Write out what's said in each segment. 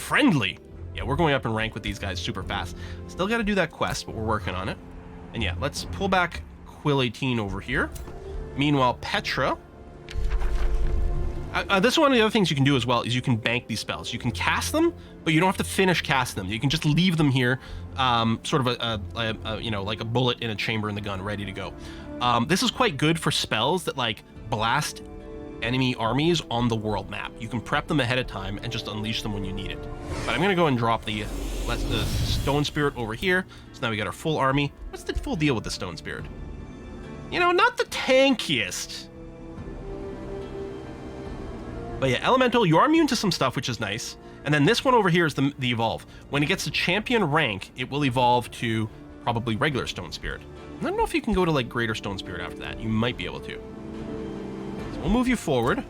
friendly. Yeah, we're going up in rank with these guys super fast. Still got to do that quest, but we're working on it. And yeah, let's pull back Quill 18 over here. Meanwhile, Petra. This is one of the other things you can do as well, is you can bank these spells. You can cast them, but you don't have to finish casting them. You can just leave them here, sort of you know, like a bullet in a chamber in the gun, ready to go. This is quite good for spells that like blast enemy armies on the world map. You can prep them ahead of time and just unleash them when you need it. But I'm gonna go and drop the Stone Spirit over here. So now we got our full army. What's the full deal with the Stone Spirit? You know, not the tankiest. But yeah, Elemental, you are immune to some stuff, which is nice. And then this one over here is the evolve. When it gets to champion rank, it will evolve to probably regular Stone Spirit. I don't know if you can go to like Greater Stone Spirit after that. You might be able to. So we'll move you forward.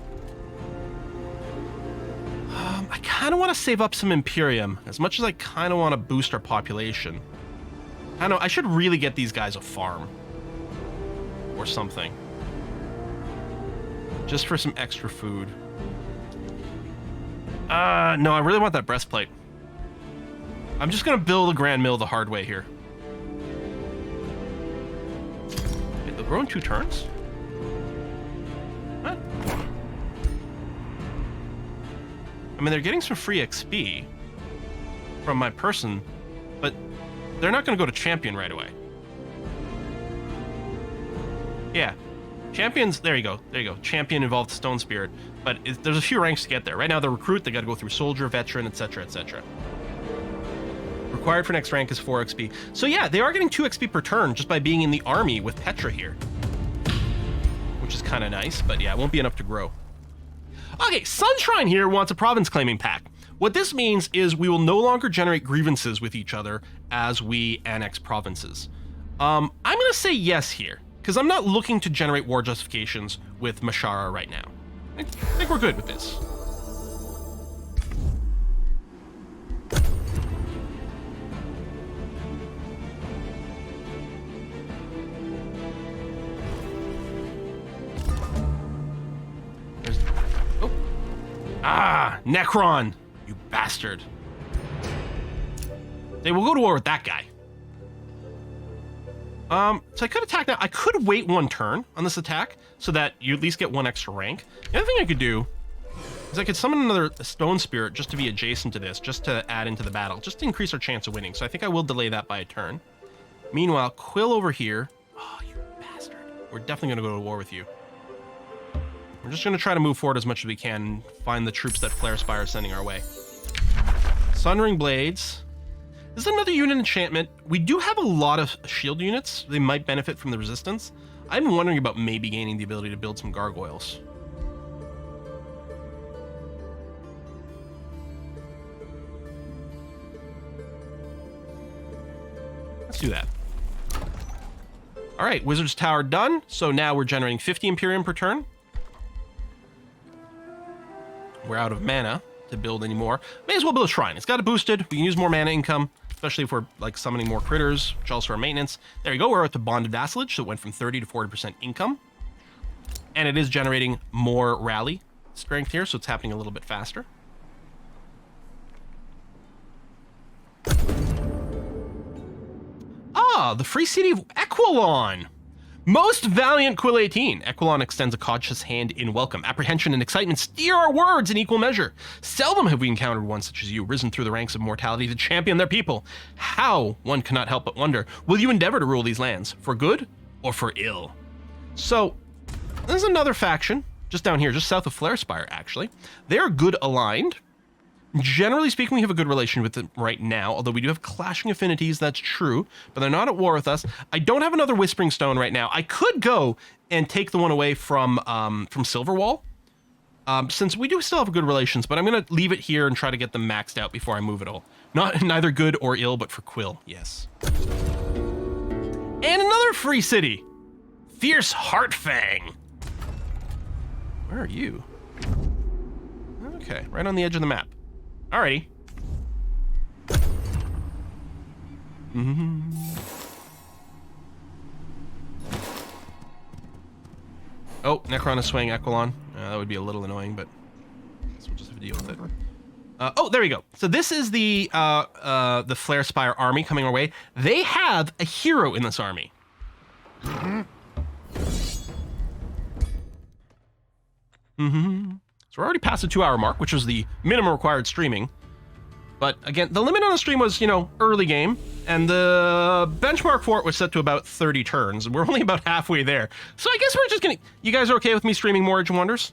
I kind of want to save up some Imperium, as much as I kind of want to boost our population. I know, I should really get these guys a farm. Or something. Just for some extra food. No, I really want that breastplate. I'm just gonna build a Grand Mill the hard way here. Wait, they'll grow in 2 turns? What? I mean, they're getting some free XP from my person, but they're not gonna go to champion right away. Yeah. Champions, there you go, champion involved Stone Spirit, but there's a few ranks to get there. Right now, the recruit, they gotta go through soldier, veteran, etc., etc. Required for next rank is 4 XP. So yeah, they are getting 2 XP per turn just by being in the army with Petra here. Which is kind of nice, but yeah, it won't be enough to grow. Okay, Sunshrine here wants a province claiming pack. What this means is we will no longer generate grievances with each other as we annex provinces. I'm gonna say yes here, because I'm not looking to generate war justifications with Mashara right now. I think we're good with this. Oh. Ah, Necron, you bastard. They will go to war with that guy. So I could attack now. I could wait 1 turn on this attack so that you at least get 1 extra rank. The other thing I could do is I could summon another Stone Spirit just to be adjacent to this, just to add into the battle, just to increase our chance of winning. So I think I will delay that by a turn. Meanwhile, Quill over here. Oh, you bastard. We're definitely going to go to war with you. We're just going to try to move forward as much as we can and find the troops that Flare Spire is sending our way. Sunring Blades. This is another unit enchantment. We do have a lot of shield units. They might benefit from the resistance. I'm wondering about maybe gaining the ability to build some gargoyles. Let's do that. All right, Wizard's Tower done. So now we're generating 50 Imperium per turn. We're out of mana to build anymore. May as well build a shrine. It's got it boosted. We can use more mana income, especially if we're like summoning more critters, which also are maintenance. There you go. We're at the bonded vassalage, so it went from 30 to 40% income. And it is generating more rally strength here, so it's happening a little bit faster. Ah, the free city of Equilon. Most valiant Quill 18. Equilon extends a cautious hand in welcome. Apprehension and excitement steer our words in equal measure. Seldom have we encountered one such as you, risen through the ranks of mortality to champion their people. How, one cannot help but wonder, will you endeavor to rule these lands, for good or for ill? So, there's another faction, just down here, just south of Flare Spire, actually. They're good aligned. Generally speaking, we have a good relation with them right now, although we do have clashing affinities, that's true, but they're not at war with us. I don't have another Whispering Stone right now. I could go and take the one away from Silverwall, since we do still have good relations, but I'm going to leave it here and try to get them maxed out before I move it all. Neither good or ill, but for Quill, yes. And another free city! Fierce Heartfang! Where are you? Okay, right on the edge of the map. Alrighty. Oh, Necron is swaying Equilon. That would be a little annoying, but I guess we'll just have to deal with it. Oh, there you go. So this is the Flare Spire army coming our way. They have a hero in this army. So we're already past the 2-hour mark, which was the minimum required streaming. But again, the limit on the stream was, you know, early game, and the benchmark for it was set to about 30 turns. We're only about halfway there. So I guess we're just gonna... You guys are okay with me streaming more Age of Wonders?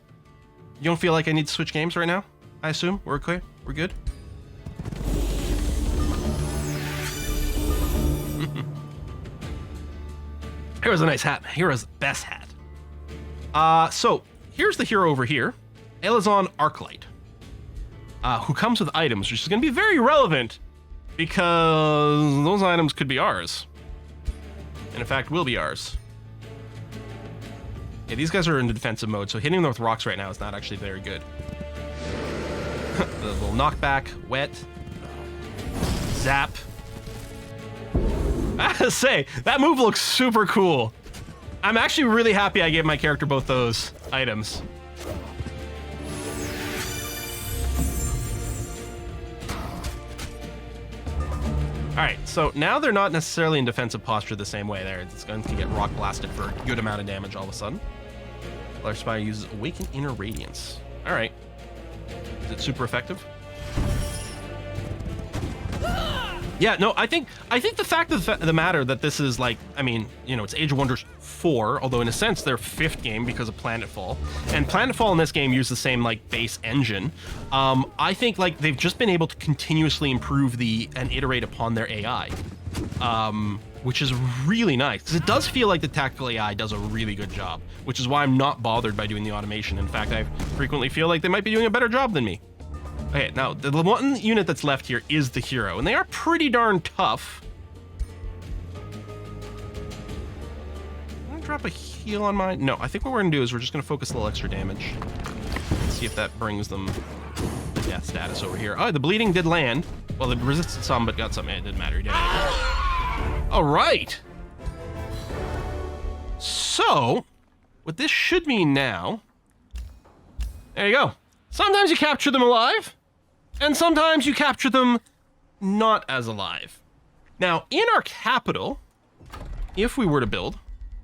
You don't feel like I need to switch games right now? I assume? We're okay? We're good? Here's a nice hat. Here's the best hat. So, here's the hero over here. Elazon Arclight. Who comes with items, which is going to be very relevant because those items could be ours. And in fact, will be ours. Yeah, these guys are in defensive mode, so hitting them with rocks right now is not actually very good. The little knockback, wet, zap. I have to say, that move looks super cool. I'm actually really happy I gave my character both those items. Alright, so now they're not necessarily in defensive posture the same way. It's going to get rock blasted for a good amount of damage all of a sudden. Flare Spire uses Awaken Inner Radiance. Alright. Is it super effective? Yeah, no, I think the fact of the matter that this is like, I mean, you know, it's Age of Wonders 4, although in a sense their 5th game because of Planetfall. And Planetfall in this game used the same like base engine. I think like they've just been able to continuously improve and iterate upon their AI. Which is really nice, because it does feel like the tactical AI does a really good job, which is why I'm not bothered by doing the automation. In fact, I frequently feel like they might be doing a better job than me. Okay, now, the one unit that's left here is the hero, and they are pretty darn tough. I'm gonna drop a heal on mine. No, I think what we're gonna do is we're just gonna focus a little extra damage. See if that brings them the death status over here. Oh, the bleeding did land. Well, it resisted some, but got some. It didn't matter. He did it. All right. So, what this should mean now... There you go. Sometimes you capture them alive, and sometimes you capture them not as alive. Now, in our capital, if we were to build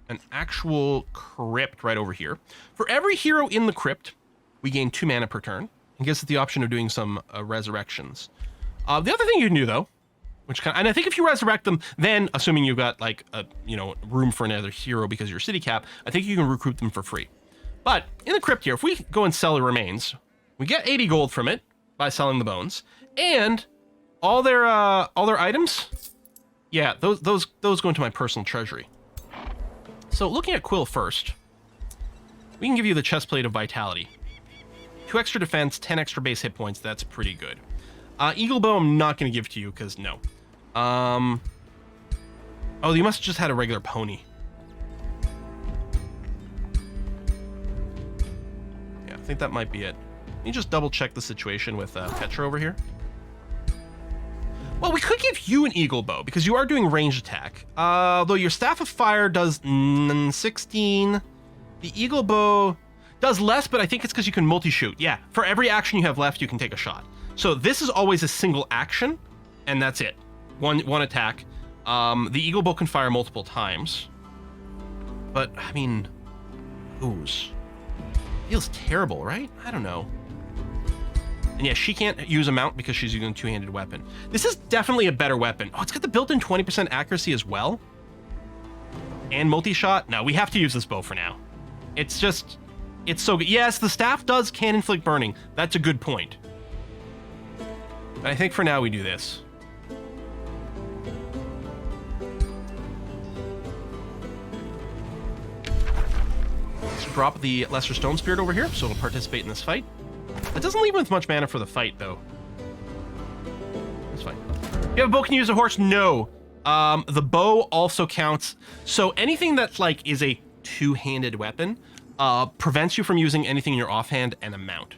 an actual crypt right over here, for every hero in the crypt, we gain 2 mana per turn, and gives us the option of doing some resurrections. The other thing you can do, though, and I think if you resurrect them, then, assuming you've got, like, room for another hero because of your city cap, I think you can recruit them for free. But, in the crypt here, if we go and sell the remains, we get 80 gold from it by selling the bones, and all their items, yeah, those go into my personal treasury. So looking at Quill first, we can give you the chestplate of vitality, 2 extra defense, 10 extra base hit points. That's pretty good. Eagle bow, I'm not going to give to you because no. Oh, you must have just had a regular pony. Yeah, I think that might be it. Let me just double check the situation with Petra over here. Well, we could give you an eagle bow because you are doing ranged attack. Though your staff of fire does 16. The eagle bow does less, but I think it's because you can multi-shoot. Yeah, for every action you have left, you can take a shot. So this is always a single action, and that's it. One attack. The eagle bow can fire multiple times. But, I mean, ooze. Feels terrible, right? I don't know. And yeah, she can't use a mount because she's using a 2-handed weapon. This is definitely a better weapon. Oh, it's got the built-in 20% accuracy as well. And multi-shot. No, we have to use this bow for now. It's just, it's so good. Yes, the staff can inflict burning. That's a good point. But I think for now we do this. Let's drop the Lesser Stone Spirit over here so it'll participate in this fight. It doesn't leave with much mana for the fight, though. That's fine. You have a bow, can you use a horse? No. The bow also counts. So anything that like is a 2-handed weapon prevents you from using anything in your offhand and a mount.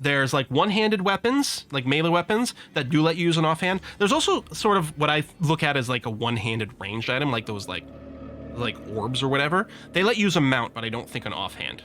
There's like 1-handed weapons, like melee weapons, that do let you use an offhand. There's also sort of what I look at as like a 1-handed ranged item, like those like orbs or whatever. They let you use a mount, but I don't think an offhand.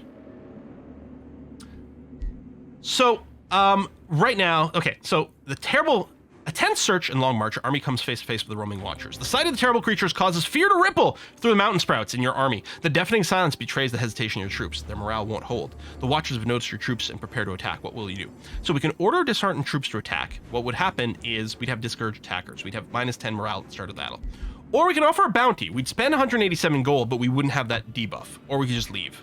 So Right now, okay, so the terrible... A tense search and long march, your army comes face to face with the roaming watchers. The sight of the terrible creatures causes fear to ripple through the mountain sprouts in your army. The deafening silence betrays the hesitation of your troops. Their morale won't hold. The watchers have noticed your troops and prepare to attack. What will you do? So we can order disheartened troops to attack. What would happen is we'd have discouraged attackers. We'd have minus 10 morale at the start of the battle. Or we can offer a bounty. We'd spend 187 gold, but we wouldn't have that debuff. Or we could just leave.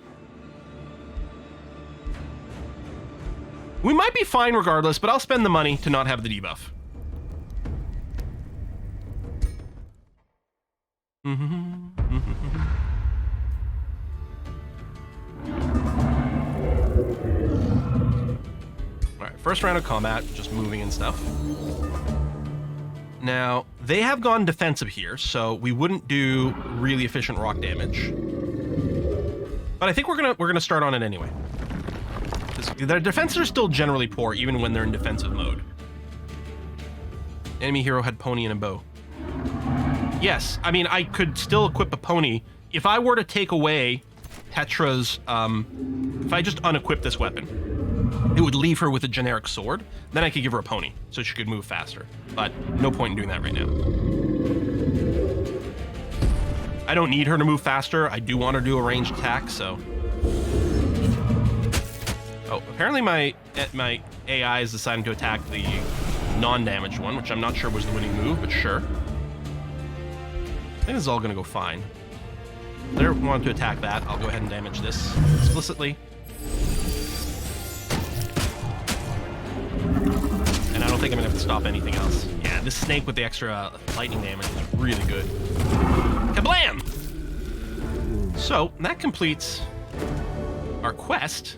We might be fine regardless, but I'll spend the money to not have the debuff. All right, first round of combat, just moving and stuff. Now, they have gone defensive here, so we wouldn't do really efficient rock damage. But I think we're gonna start on it anyway. Their defenses are still generally poor, even when they're in defensive mode. Enemy hero had pony and a bow. Yes, I mean, I could still equip a pony. If I were to take away Petra's, if I just unequip this weapon, it would leave her with a generic sword. Then I could give her a pony, so she could move faster. But no point in doing that right now. I don't need her to move faster. I do want her to do a ranged attack, so... Oh, apparently my AI is deciding to attack the non-damaged one, which I'm not sure was the winning move, but sure. I think this is all going to go fine. They want to attack that. I'll go ahead and damage this explicitly. And I don't think I'm going to have to stop anything else. Yeah, this snake with the extra lightning damage is really good. Kablam! So, that completes our quest.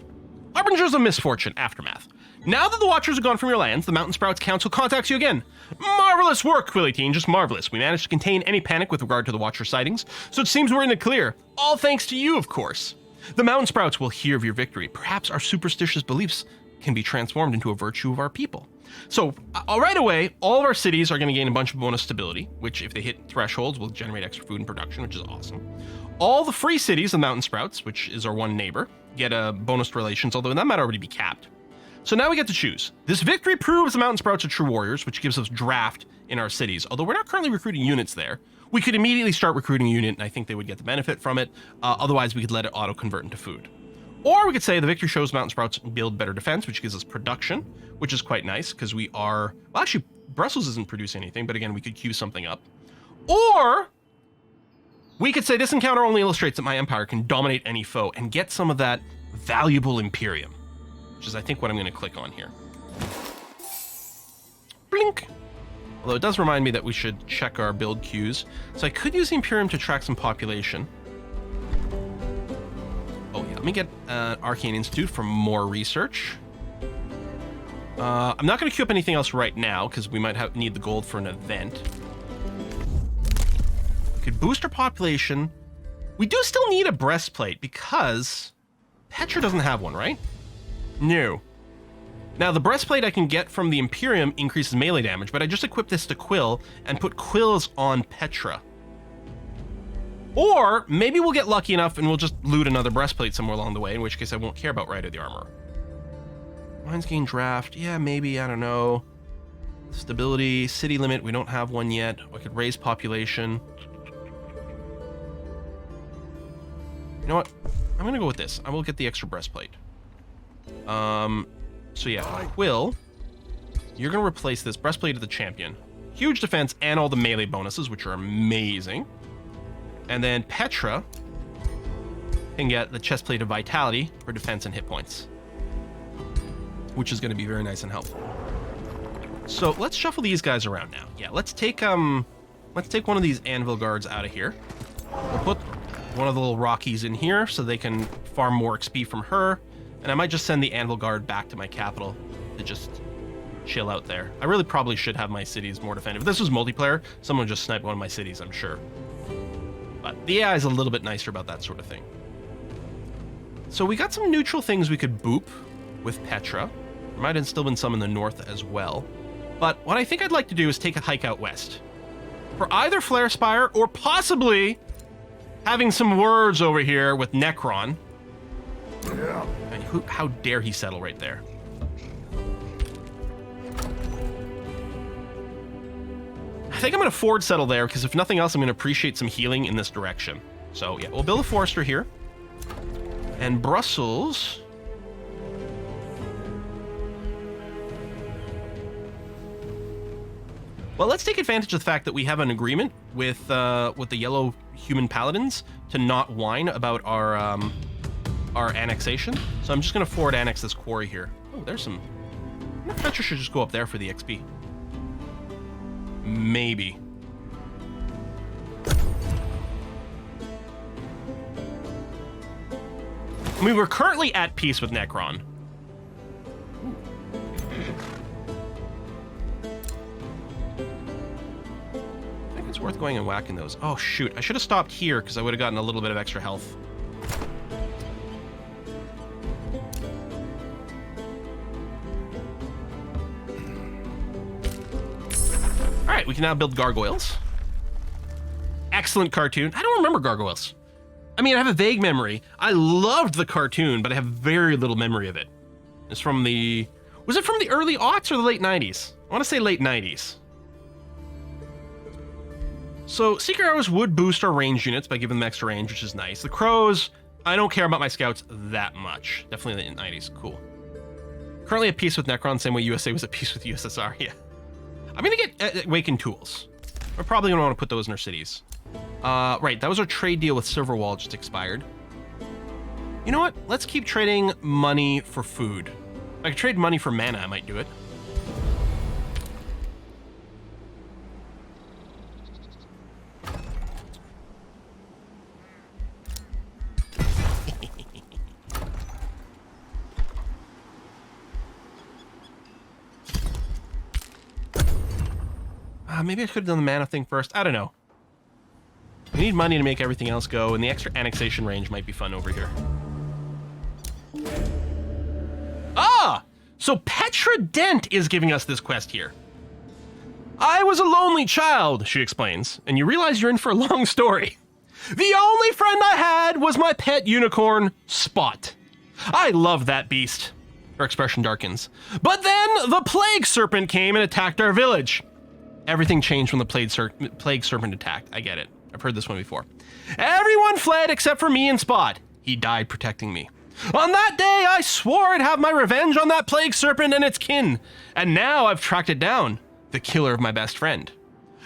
Harbingers of Misfortune, Aftermath. Now that the Watchers are gone from your lands, the Mountain Sprouts Council contacts you again. Marvelous work, Quillitine, just marvelous. We managed to contain any panic with regard to the Watcher sightings, so it seems we're in the clear. All thanks to you, of course. The Mountain Sprouts will hear of your victory. Perhaps our superstitious beliefs can be transformed into a virtue of our people. So, right away, all of our cities are going to gain a bunch of bonus stability, which, if they hit thresholds, will generate extra food and production, which is awesome. All the free cities, the Mountain Sprouts, which is our one neighbor, get a bonus relations, although that might already be capped. So now we get to choose. This victory proves the Mountain Sprouts are true warriors, which gives us draft in our cities. Although we're not currently recruiting units there, we could immediately start recruiting a unit, and I think they would get the benefit from it. Otherwise, we could let it auto-convert into food. Or we could say the victory shows Mountain Sprouts build better defense, which gives us production, which is quite nice, because we are... Well, actually, Brussels isn't producing anything, but again, we could queue something up. Or we could say this encounter only illustrates that my empire can dominate any foe and get some of that valuable Imperium. Which is, I think, what I'm going to click on here. Blink! Although it does remind me that we should check our build queues. So I could use the Imperium to attract some population. Oh yeah, let me get Arcane Institute for more research. I'm not going to queue up anything else right now, because we might need the gold for an event. We could boost our population. We do still need a breastplate, because Petra doesn't have one, right? No. Now, the breastplate I can get from the Imperium increases melee damage, but I just equipped this to Quill and put Quills on Petra. Or maybe we'll get lucky enough and we'll just loot another breastplate somewhere along the way, in which case I won't care about Rite of the Armor. Mines gain draft. Yeah, maybe. I don't know. Stability. City limit. We don't have one yet. I could raise population. You know what? I'm going to go with this. I will get the extra breastplate. So yeah, Quill, you're going to replace this breastplate of the champion. Huge defense and all the melee bonuses, which are amazing. And then Petra can get the chestplate of vitality for defense and hit points, which is going to be very nice and helpful. So let's shuffle these guys around now. Yeah, let's take one of these anvil guards out of here. We'll put one of the little Rockies in here so they can farm more XP from her. And I might just send the Anvil Guard back to my capital to just chill out there. I really probably should have my cities more defended. If this was multiplayer, someone would just snipe one of my cities, I'm sure. But the AI is a little bit nicer about that sort of thing. So we got some neutral things we could boop with Petra. There might have still been some in the north as well. But what I think I'd like to do is take a hike out west. For either Flare Spire or possibly having some words over here with Necron. Yeah. How dare he settle right there? think I'm going to forward settle there, because if nothing else, I'm going to appreciate some healing in this direction. So, yeah, we'll build a forester here. And Brussels... Well, let's take advantage of the fact that we have an agreement with the yellow human paladins to not whine about our annexation. So I'm just going to forward annex this quarry here. Oh, there's some... I bet you should just go up there for the XP. Maybe. I mean, we're currently at peace with Necron. I think it's worth going and whacking those. Oh, shoot. I should have stopped here because I would have gotten a little bit of extra health. All right, we can now build gargoyles. Excellent cartoon. I don't remember gargoyles. I mean, I have a vague memory. I loved the cartoon, but I have very little memory of it. It's from the... Was it from the early aughts or the late 90s? I want to say late 90s. So, Seeker Arrows would boost our range units by giving them extra range, which is nice. The Crows, I don't care about my scouts that much. Definitely in the 90s. Cool. Currently at peace with Necron, same way USA was at peace with USSR. Yeah. I'm going to get Awakened Tools. We're probably going to want to put those in our cities. Right, that was our trade deal with Silverwall, just expired. You know what? Let's keep trading money for food. If I could trade money for mana, I might do it. Maybe I could have done the mana thing first. I don't know. We need money to make everything else go, and the extra annexation range might be fun over here. Ah! So Petra Dent is giving us this quest here. I was a lonely child, she explains, and you realize you're in for a long story. The only friend I had was my pet unicorn, Spot. I love that beast. Her expression darkens. But then the Plague Serpent came and attacked our village. Everything changed when the Plague Serpent attacked. I get it. I've heard this one before. Everyone fled except for me and Spot. He died protecting me. On that day, I swore I'd have my revenge on that Plague Serpent and its kin. And now I've tracked it down. The killer of my best friend.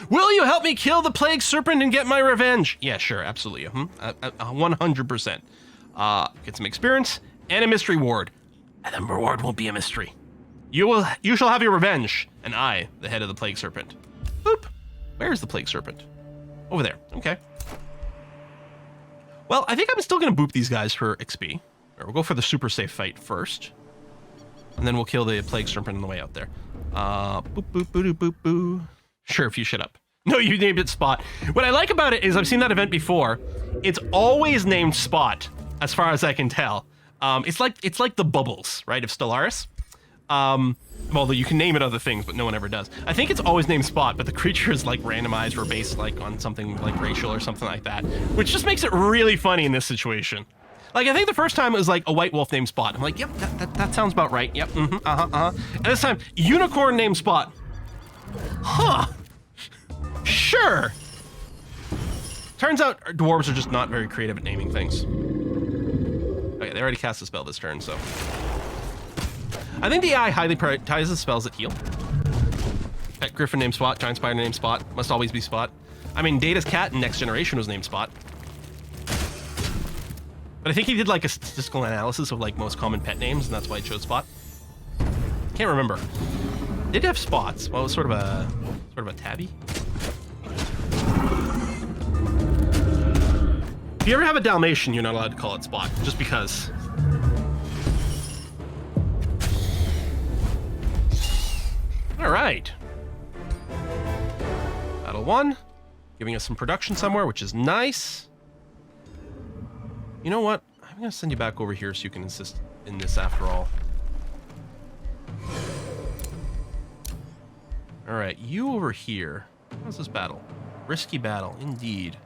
Will you help me kill the Plague Serpent and get my revenge? Yeah, sure. Absolutely. 100%. Get some experience and a mystery ward. And the reward won't be a mystery. You shall have your revenge. And I, the head of the Plague Serpent. Boop. Where's the Plague Serpent? Over there. Okay. Well, I think I'm still going to boop these guys for XP. Or we'll go for the super safe fight first. And then we'll kill the Plague Serpent on the way out there. Boop, boop, boop, boop, boop. Sure, if you shut up. No, you named it Spot. What I like about it is I've seen that event before. It's always named Spot, as far as I can tell. It's like the bubbles, right, of Stellaris. Although you can name it other things, but no one ever does. I think it's always named Spot, but the creature is like randomized or based like on something like racial or something like that, which just makes it really funny in this situation. Like, I think the first time it was like a white wolf named Spot. I'm like, yep, that sounds about right. Yep, And this time, unicorn named Spot. Huh. Sure. Turns out dwarves are just not very creative at naming things. Okay, they already cast a spell this turn, so... I think the AI highly prioritizes spells that heal. Pet Griffin named Spot, Giant Spider named Spot, must always be Spot. I mean, Data's cat in Next Generation was named Spot. But I think he did like a statistical analysis of like most common pet names, and that's why I chose Spot. Can't remember. Did have spots. Well, it was sort of a tabby. If you ever have a Dalmatian, you're not allowed to call it Spot, just because. All right. Battle 1, giving us some production somewhere, which is nice. You know what? I'm gonna send you back over here so you can assist in this after all. All right, you over here. How's this battle? Risky battle, indeed.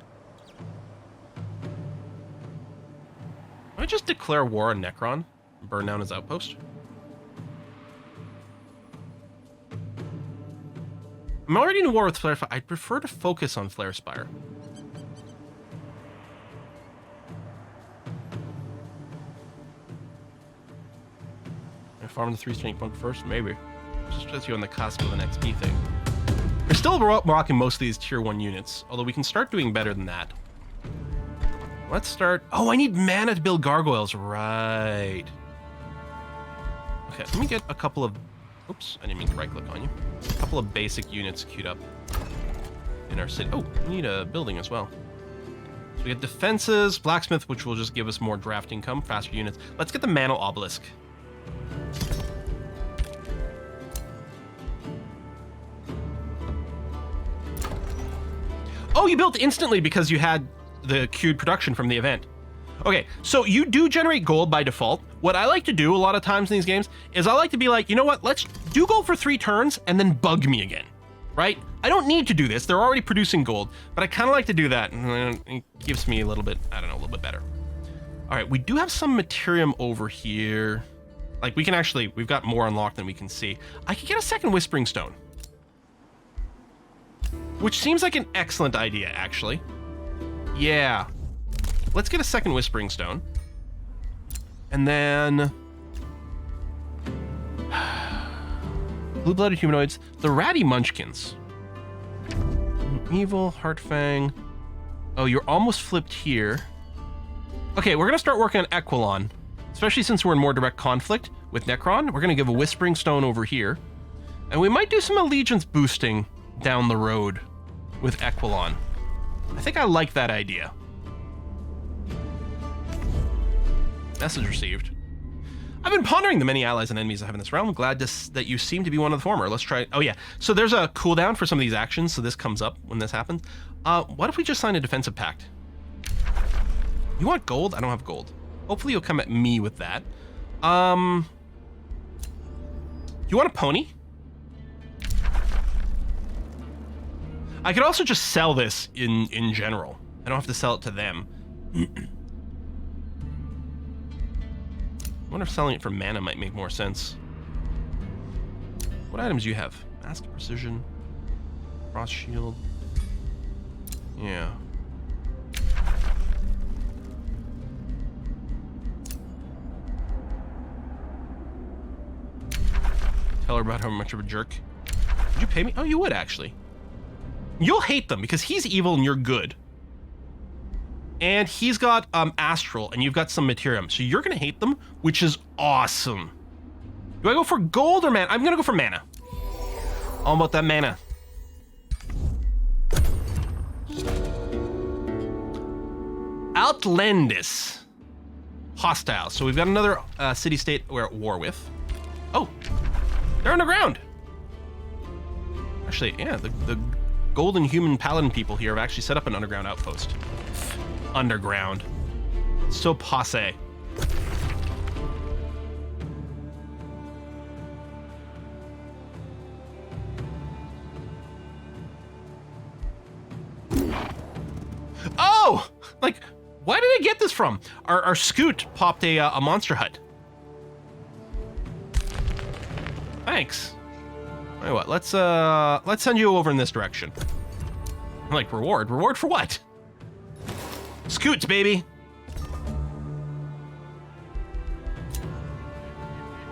Can I just declare war on Necron and burn down his outpost? I I'm already in a war with Flare Spire. I'd prefer to focus on Flare Spire. I farm the 3 strength punk first? Maybe. Just puts you on the cusp of an XP thing. We're still rocking most of these tier 1 units, although we can start doing better than that. Let's start... Oh, I need mana to build gargoyles. Right. Okay, let me get a couple of... Oops, I didn't mean to right-click on you. A couple of basic units queued up in our city. Oh, we need a building as well. So we get defenses, blacksmith, which will just give us more draft income, faster units. Let's get the mana obelisk. Oh, you built instantly because you had the queued production from the event. Okay, so you do generate gold by default. What I like to do a lot of times in these games is I like to be like, you know what, let's do gold for 3 turns and then bug me again, right? I don't need to do this. They're already producing gold, but I kind of like to do that, and it gives me a little bit, I don't know, a little bit better. All right, we do have some materium over here. Like, we can actually, we've got more unlocked than we can see. I could get a second Whispering Stone, which seems like an excellent idea, actually. Yeah. Let's get a second Whispering Stone. And then... Blue-blooded humanoids. The ratty munchkins. Evil, Heartfang. Oh, you're almost flipped here. Okay, we're going to start working on Equilon. Especially since we're in more direct conflict with Necron. We're going to give a Whispering Stone over here. And we might do some allegiance boosting down the road with Equilon. I think I like that idea. Message received. I've been pondering the many allies and enemies I have in this realm. I'm glad that you seem to be one of the former. Let's try... Oh, yeah. So there's a cooldown for some of these actions, so this comes up when this happens. What if we just sign a defensive pact? You want gold? I don't have gold. Hopefully you'll come at me with that. You want a pony? I could also just sell this in general. I don't have to sell it to them. I wonder if selling it for mana might make more sense. What items do you have? Mask of Precision, Frost Shield. Yeah. Tell her about how much of a jerk. Would you pay me? Oh, you would actually. You'll hate them because he's evil and you're good. And he's got Astral, and you've got some Materium. So you're going to hate them, which is awesome. Do I go for gold or mana? I'm going to go for mana. All about that mana. Outlandis. Hostile. So we've got another city-state we're at war with. Oh, they're underground. Actually, yeah, the golden human paladin people here have actually set up an underground outpost. Underground. So passe. Oh! Like, where did I get this from? Our Scoot popped a monster hut. Thanks. Tell you what, let's send you over in this direction. Like, reward? Reward for what? Scoots, baby!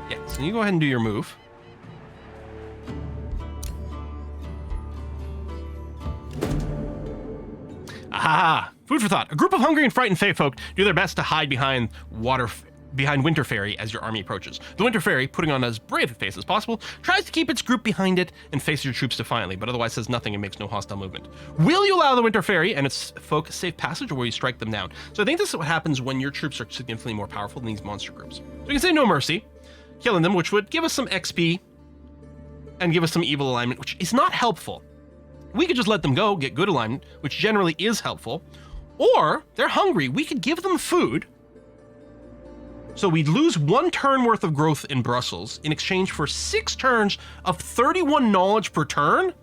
Yeah, so you go ahead and do your move. Aha! Food for thought. A group of hungry and frightened Fey folk do their best to hide behind Winter Fairy as your army approaches. The Winter Fairy, putting on as brave a face as possible, tries to keep its group behind it and faces your troops defiantly, but otherwise says nothing and makes no hostile movement. Will you allow the Winter Fairy and its folk safe passage, or will you strike them down? So I think this is what happens when your troops are significantly more powerful than these monster groups. So we can say no mercy, killing them, which would give us some XP and give us some evil alignment, which is not helpful. We could just let them go, get good alignment, which generally is helpful, or they're hungry. We could give them food. So we'd lose 1 turn worth of growth in Brussels in exchange for 6 turns of 31 knowledge per turn?